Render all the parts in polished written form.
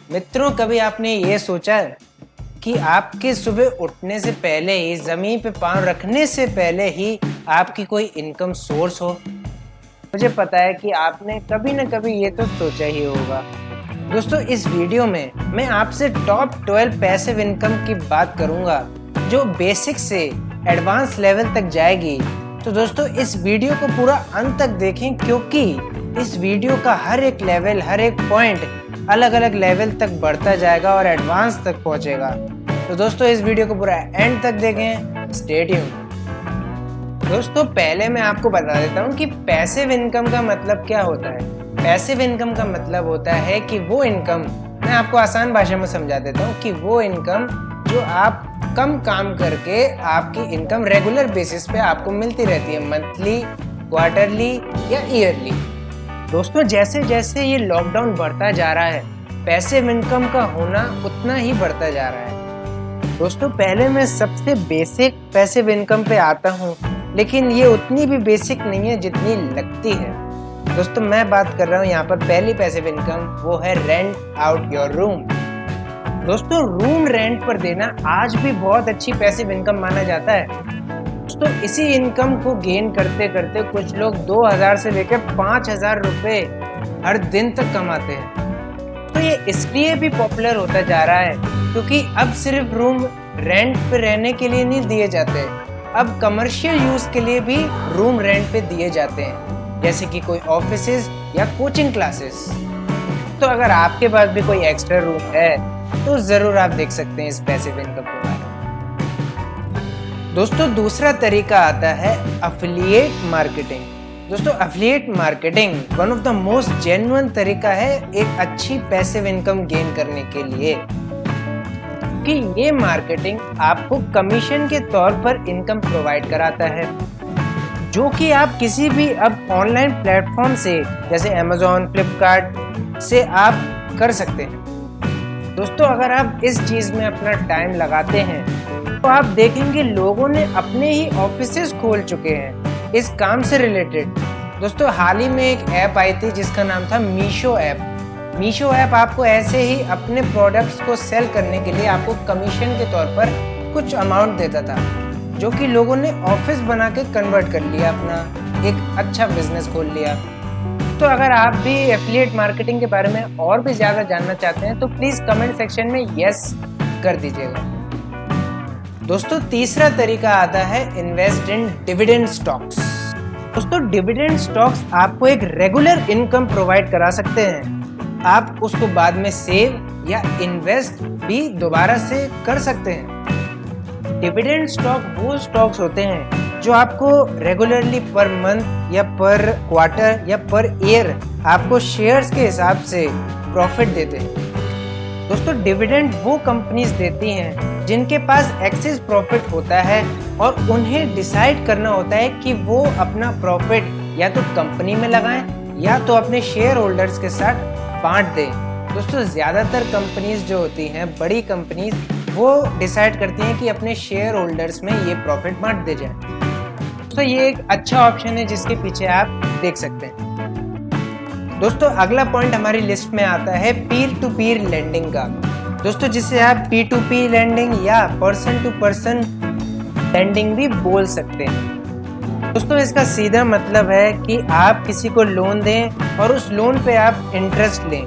मित्रों, कभी आपने ये सोचा कि आपके सुबह उठने से पहले ही, ज़मीन पे पाँव रखने से पहले ही आपकी कोई इनकम सोर्स हो? मुझे पता है कि आपने कभी न कभी ये तो सोचा ही होगा। दोस्तों, इस वीडियो में मैं आपसे टॉप 12 पैसिव इनकम की बात करूंगा जो बेसिक से एडवांस लेवल तक जाएगी। तो दोस्तों, इस वीडियो को पूरा अंत तक देखें क्योंकि इस वीडियो का हर एक लेवल, हर एक पॉइंट अलग अलग लेवल तक बढ़ता जाएगा और एडवांस तक पहुंचेगा। तो दोस्तों, इस वीडियो को पूरा एंड तक देखें। Stay tuned. दोस्तों, पहले मैं आपको बता देता हूँ कि पैसिव इनकम का मतलब क्या होता है। पैसिव इनकम का मतलब होता है कि वो इनकम, मैं आपको आसान भाषा में समझा देता हूँ कि वो इनकम जो आप कम काम करके आपकी इनकम रेगुलर बेसिस पे आपको मिलती रहती है, मंथली, क्वार्टरली या ईयरली। दोस्तों, जैसे जैसे ये लॉकडाउन बढ़ता जा रहा है, पैसिव इनकम का होना उतना ही बढ़ता जा रहा है। दोस्तों, पहले मैं सबसे बेसिक पैसिव इनकम पे आता हूँ, लेकिन ये उतनी भी बेसिक नहीं है जितनी लगती है। दोस्तों, मैं बात कर रहा हूँ यहाँ पर पहली पैसिव इनकम, वो है रेंट आउट योर रूम। दोस्तों, रूम रेंट पर देना आज भी बहुत अच्छी पैसिव इनकम माना जाता है। दोस्तों, इसी इनकम को गेन करते करते कुछ लोग 2000 से लेकर 5000 रुपए हर दिन तक कमाते हैं। तो ये इसलिए भी पॉपुलर होता जा रहा है क्योंकि अब सिर्फ रूम रेंट पे रहने के लिए नहीं दिए जाते, अब कमर्शियल यूज के लिए भी रूम रेंट पे दिए जाते हैं, जैसे कि कोई ऑफिसेज या कोचिंग क्लासेस। तो अगर आपके पास भी कोई एक्स्ट्रा रूम है तो जरूर आप देख सकते हैं इस पैसिव इनकम के बारे में। दोस्तों, दूसरा तरीका आता है अफिलिएट मार्केटिंग। दोस्तों, affiliate marketing one of the most genuine तरीका है एक अच्छी पैसिव इनकम गेन करने के लिए, कि ये मार्केटिंग आपको कमीशन के तौर पर इनकम प्रोवाइड कराता है, जो कि आप किसी भी अब ऑनलाइन प्लेटफॉर्म से, जैसे अमेज़न, फ्लिपकार्ट से आप कर सकते हैं। दोस्तों, अगर आप इस चीज़ में अपना टाइम लगाते हैं तो आप देखेंगे लोगों ने अपने ही ऑफिसेज खोल चुके हैं इस काम से रिलेटेड। दोस्तों, हाल ही में एक ऐप आई थी जिसका नाम था मीशो ऐप। मीशो ऐप आपको ऐसे ही अपने प्रोडक्ट्स को सेल करने के लिए आपको कमीशन के तौर पर कुछ अमाउंट देता था, जो कि लोगों ने ऑफिस बना के कन्वर्ट कर लिया, अपना एक अच्छा बिजनेस खोल लिया। तो अगर आप भी एफिलिएट मार्केटिंग के बारे में और भी ज़्यादा जानना चाहते हैं तो प्लीज़ कमेंट सेक्शन में यस कर दीजिएगा। दोस्तों, तीसरा तरीका आता है इन्वेस्ट इन डिविडेंड स्टॉक्स। दोस्तों, डिविडेंड स्टॉक्स आपको एक रेगुलर इनकम प्रोवाइड करा सकते हैं। आप उसको बाद में सेव या इन्वेस्ट भी दोबारा से कर सकते हैं। डिविडेंड स्टॉक वो स्टॉक्स होते हैं जो आपको रेगुलरली पर मंथ या पर क्वार्टर या पर ईयर आपको शेयर्स के हिसाब से प्रॉफिट देते हैं। दोस्तों, डिविडेंड वो कंपनीज देती हैं जिनके पास एक्सेस प्रॉफिट होता है और उन्हें डिसाइड करना होता है कि वो अपना प्रॉफिट या तो कंपनी में लगाएं या तो अपने शेयर होल्डर्स के साथ बांट दें। दोस्तों, ज़्यादातर कंपनीज जो होती हैं, बड़ी कंपनीज, वो डिसाइड करती हैं कि अपने शेयर होल्डर्स में ये प्रॉफिट बांट दे जाए। तो ये एक अच्छा ऑप्शन है जिसके पीछे आप देख सकते हैं। दोस्तों, अगला पॉइंट हमारी लिस्ट में आता है पीर टू पीर लेंडिंग का। दोस्तों, जिसे आप P2P लेंडिंग या पर्सन टू पर्सन लेंडिंग भी बोल सकते हैं। दोस्तों, इसका सीधा मतलब है कि आप किसी को लोन दें और उस लोन पे आप इंटरेस्ट लें,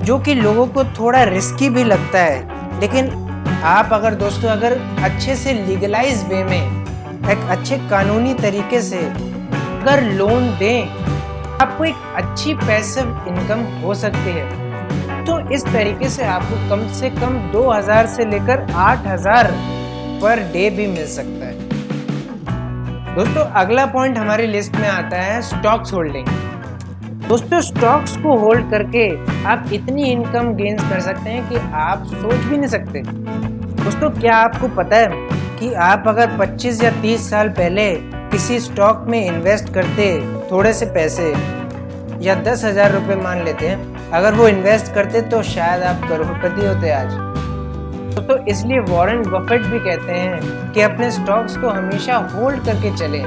जो कि लोगों को थोड़ा रिस्की भी लगता है। लेकिन आप अगर अच्छे से लीगलाइज वे में, एक अच्छे कानूनी तरीके से अगर लोन दें, आपको एक अच्छी पैसिव इनकम हो सकती है। तो इस तरीके से आपको कम से कम 2000 से लेकर 8000 पर डे भी मिल सकता है। दोस्तों, अगला पॉइंट हमारी लिस्ट में आता है स्टॉक्स होल्डिंग। दोस्तों, स्टॉक्स को होल्ड करके आप इतनी इनकम गेन कर सकते हैं कि आप सोच भी नहीं सकते। दोस्तों, क्या आपको पता है कि आप अगर 25 या 30 साल पहले किसी स्टॉक में इन्वेस्ट करते, थोड़े से पैसे या 10,000 रुपये मान लेते हैं, अगर वो इन्वेस्ट करते तो शायद आप करोड़पति होते आज। दोस्तों, इसलिए वॉरेन बफेट भी कहते हैं कि अपने स्टॉक्स को हमेशा होल्ड करके चलें।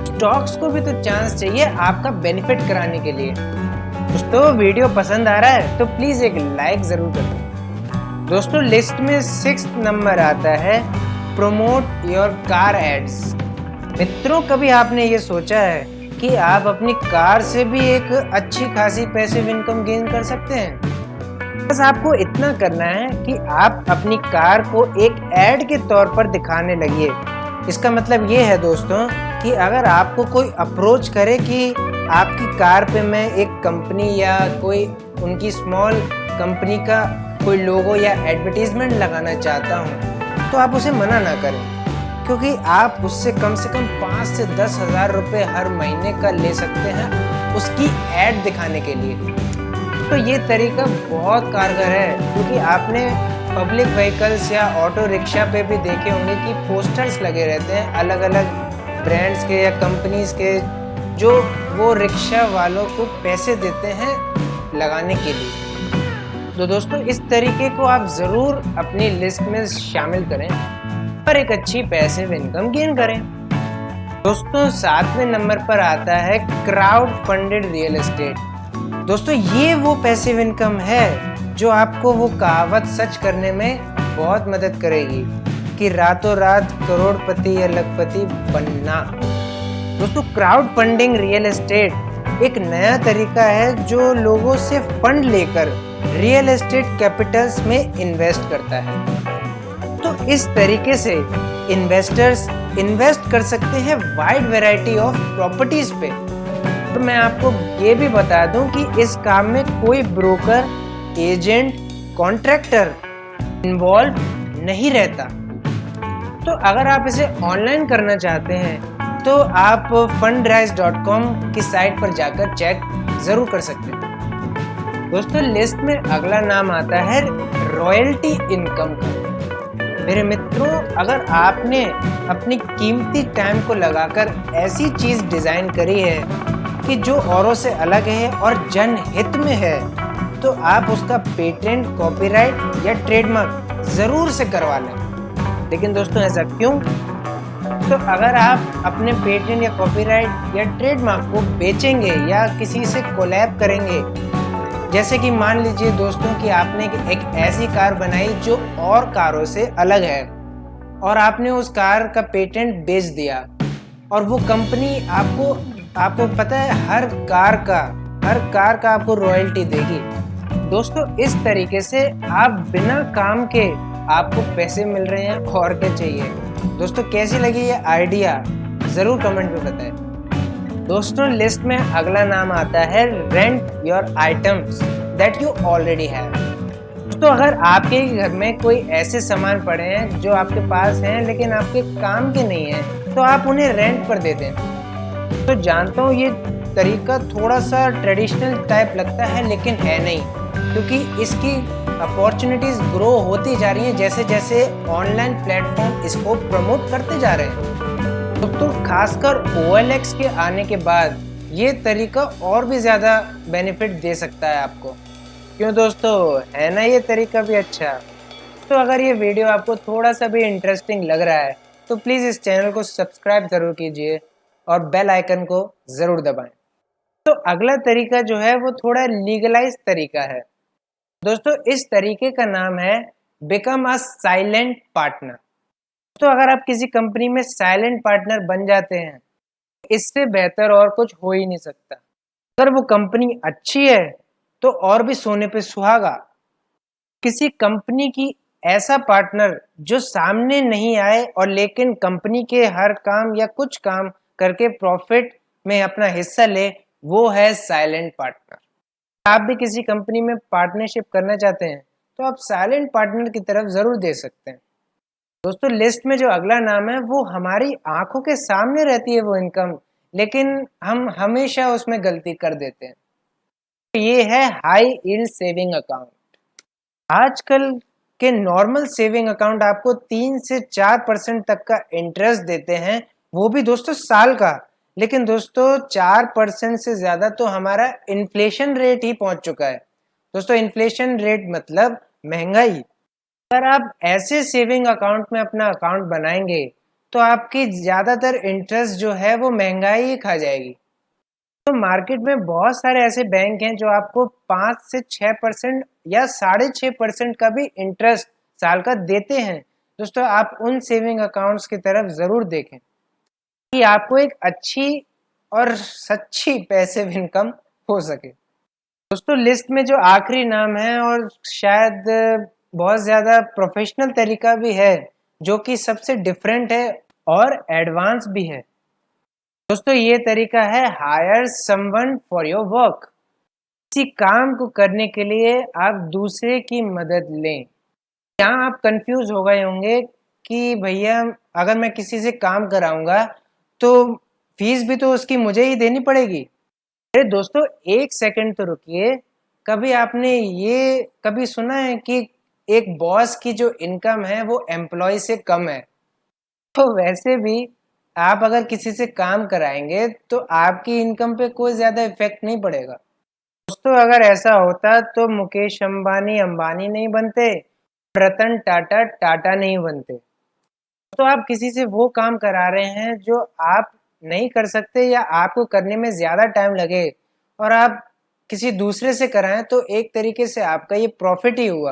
स्टॉक्स को भी तो चांस चाहिए आपका बेनिफिट कराने के लिए। दोस्तों, वीडियो पसंद आ रहा है तो प्लीज़ एक लाइक ज़रूर कर दें। दोस्तों लिस्ट में 6th नंबर आता है प्रमोट योर कार एड्स। मित्रों, कभी आपने ये सोचा है कि आप अपनी कार से भी एक अच्छी खासी पैसिव इनकम गेन कर सकते हैं? बस आपको इतना करना है कि आप अपनी कार को एक ऐड के तौर पर दिखाने लगिए। इसका मतलब ये है दोस्तों कि अगर आपको कोई अप्रोच करे कि आपकी कार पे मैं एक कंपनी या कोई उनकी स्मॉल कंपनी का कोई लोगो या एडवर्टीजमेंट लगाना चाहता हूँ, तो आप उसे मना ना करें, क्योंकि आप उससे कम 5 से 10 हज़ार रुपये हर महीने का ले सकते हैं उसकी ऐड दिखाने के लिए। तो ये तरीका बहुत कारगर है, क्योंकि आपने पब्लिक व्हीकल्स या ऑटो रिक्शा पे भी देखे होंगे कि पोस्टर्स लगे रहते हैं अलग अलग ब्रांड्स के या कंपनीज के, जो वो रिक्शा वालों को पैसे देते हैं लगाने के लिए। तो दोस्तों इस तरीके को आप ज़रूर अपनी लिस्ट में शामिल करें और एक अच्छी पैसिव इनकम गेन करें। दोस्तों 7वें नंबर पर आता है क्राउड फंडेड रियल एस्टेट। दोस्तों ये वो पैसिव इनकम है जो आपको वो कहावत सच करने में बहुत मदद करेगी कि रातों रात करोड़पति या लखपति बनना। दोस्तों क्राउड फंडिंग रियल एस्टेट एक नया तरीका है जो लोगों से फंड लेकर रियल एस्टेट कैपिटल्स में इन्वेस्ट करता है। तो इस तरीके से इन्वेस्टर्स इन्वेस्ट कर सकते हैं वाइड वैरायटी ऑफ प्रॉपर्टीज पे। तो मैं आपको ये भी बता दूं कि इस काम में कोई ब्रोकर, एजेंट, कॉन्ट्रैक्टर इन्वॉल्व नहीं रहता। तो अगर आप इसे ऑनलाइन करना चाहते हैं तो आप fundraise.com की साइट पर जाकर चेक जरूर कर सकते हैं। दोस्तों लिस्ट में अगला नाम आता है रॉयल्टी इनकम का। मेरे मित्रों, अगर आपने अपनी कीमती टाइम को लगाकर ऐसी चीज डिजाइन करी है कि जो औरों से अलग है और जनहित में है, तो आप उसका पेटेंट, कॉपीराइट या ट्रेडमार्क जरूर से करवा लें। लेकिन दोस्तों ऐसा क्यों? तो अगर आप अपने पेटेंट या कॉपीराइट या ट्रेडमार्क को बेचेंगे या किसी से कोलैब करेंगे, जैसे कि मान लीजिए दोस्तों कि आपने एक ऐसी कार बनाई जो और कारों से अलग है और आपने उस कार का पेटेंट बेच दिया और वो कंपनी आपको पता है हर कार का आपको रॉयल्टी देगी। दोस्तों इस तरीके से आप बिना काम के आपको पैसे मिल रहे हैं, और क्या चाहिए। दोस्तों कैसी लगी ये आइडिया जरूर कमेंट में बताएं। दोस्तों लिस्ट में अगला नाम आता है rent your items that you already have. दोस्तों अगर आपके घर में कोई ऐसे सामान पड़े हैं जो आपके पास हैं लेकिन आपके काम के नहीं हैं, तो आप उन्हें रेंट पर दे दें। तो जानता हूँ ये तरीका थोड़ा सा ट्रेडिशनल टाइप लगता है, लेकिन है नहीं, क्योंकि इसकी अपॉर्चुनिटीज ग्रो होती जा रही हैं जैसे जैसे ऑनलाइन प्लेटफॉर्म इसको प्रमोट करते जा रहे हैं। दोस्तों खासकर OLX के आने के बाद ये तरीका और भी ज़्यादा बेनिफिट दे सकता है आपको। क्यों दोस्तों, है ना ये तरीका भी अच्छा? तो अगर ये वीडियो आपको थोड़ा सा भी इंटरेस्टिंग लग रहा है तो प्लीज़ इस चैनल को सब्सक्राइब ज़रूर कीजिए और बेल आइकन को ज़रूर दबाएं। तो अगला तरीका जो है वो थोड़ा लीगलाइज तरीका है। दोस्तों इस तरीके का नाम है बिकम अ साइलेंट पार्टनर। तो अगर आप किसी कंपनी में साइलेंट पार्टनर बन जाते हैं, इससे बेहतर और कुछ हो ही नहीं सकता। अगर वो कंपनी अच्छी है तो और भी सोने पे सुहागा। किसी कंपनी की ऐसा पार्टनर जो सामने नहीं आए और लेकिन कंपनी के हर काम या कुछ काम करके प्रॉफिट में अपना हिस्सा ले, वो है साइलेंट पार्टनर। आप भी किसी कंपनी में पार्टनरशिप करना चाहते हैं तो आप साइलेंट पार्टनर की तरफ जरूर दे सकते हैं। दोस्तों लिस्ट में जो अगला नाम है वो हमारी आंखों के सामने रहती है वो इनकम, लेकिन हम हमेशा उसमें गलती कर देते हैं। ये है हाई यील्ड सेविंग अकाउंट। आजकल के नॉर्मल सेविंग अकाउंट आपको 3 से 4% तक का इंटरेस्ट देते हैं, वो भी दोस्तों साल का। लेकिन दोस्तों 4% से ज्यादा तो हमारा इन्फ्लेशन रेट ही पहुंच चुका है। दोस्तों इन्फ्लेशन रेट मतलब महंगाई। अगर आप ऐसे सेविंग अकाउंट में अपना अकाउंट बनाएंगे तो आपकी ज़्यादातर इंटरेस्ट जो है वो महंगाई ही खा जाएगी। तो मार्केट में बहुत सारे ऐसे बैंक हैं जो आपको 5 से 6% या 6.5% का भी इंटरेस्ट साल का देते हैं। दोस्तों आप उन सेविंग अकाउंट्स की तरफ ज़रूर देखें कि आपको एक अच्छी और सच्ची पैसिव इनकम हो सके। दोस्तों लिस्ट में जो आखिरी नाम है और शायद बहुत ज़्यादा प्रोफेशनल तरीका भी है, जो कि सबसे डिफरेंट है और एडवांस भी है। दोस्तों ये तरीका है hire someone for your work. किसी काम को करने के लिए आप दूसरे की मदद लें। यहाँ आप कंफ्यूज हो गए होंगे कि भैया अगर मैं किसी से काम कराऊंगा तो फीस भी तो उसकी मुझे ही देनी पड़ेगी। अरे दोस्तों एक सेकंड तो रुकिए। कभी आपने ये कभी सुना है कि एक बॉस की जो इनकम है वो एम्प्लॉय से कम है? तो वैसे भी आप अगर किसी से काम कराएंगे तो आपकी इनकम पे कोई ज़्यादा इफेक्ट नहीं पड़ेगा। दोस्तों अगर ऐसा होता तो मुकेश अंबानी अंबानी नहीं बनते, रतन टाटा टाटा नहीं बनते। तो आप किसी से वो काम करा रहे हैं जो आप नहीं कर सकते या आपको करने में ज़्यादा टाइम लगे और आप किसी दूसरे से कराएं तो एक तरीके से आपका ये प्रॉफिट ही हुआ।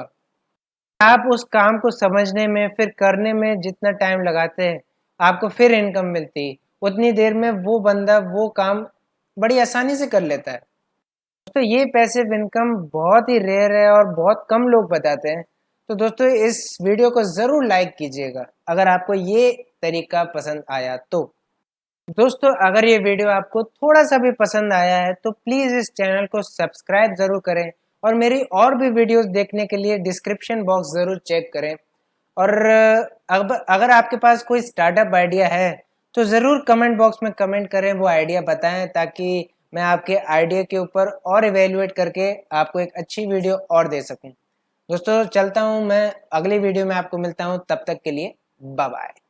आप उस काम को समझने में फिर करने में जितना टाइम लगाते हैं आपको फिर इनकम मिलती, उतनी देर में वो बंदा वो काम बड़ी आसानी से कर लेता है। तो ये पैसिव इनकम बहुत ही रेयर है और बहुत कम लोग बताते हैं। तो दोस्तों इस वीडियो को ज़रूर लाइक कीजिएगा अगर आपको ये तरीका पसंद आया तो। दोस्तों अगर ये वीडियो आपको थोड़ा सा भी पसंद आया है तो प्लीज़ इस चैनल को सब्सक्राइब ज़रूर करें और मेरी और भी वीडियोस देखने के लिए डिस्क्रिप्शन बॉक्स ज़रूर चेक करें। और अब अगर आपके पास कोई स्टार्टअप आइडिया है तो ज़रूर कमेंट बॉक्स में कमेंट करें, वो आइडिया बताएं ताकि मैं आपके आइडिया के ऊपर और इवेलुएट करके आपको एक अच्छी वीडियो और दे सकूं। दोस्तों चलता हूं मैं, अगली वीडियो में आपको मिलता हूं, तब तक के लिए बाय बाय।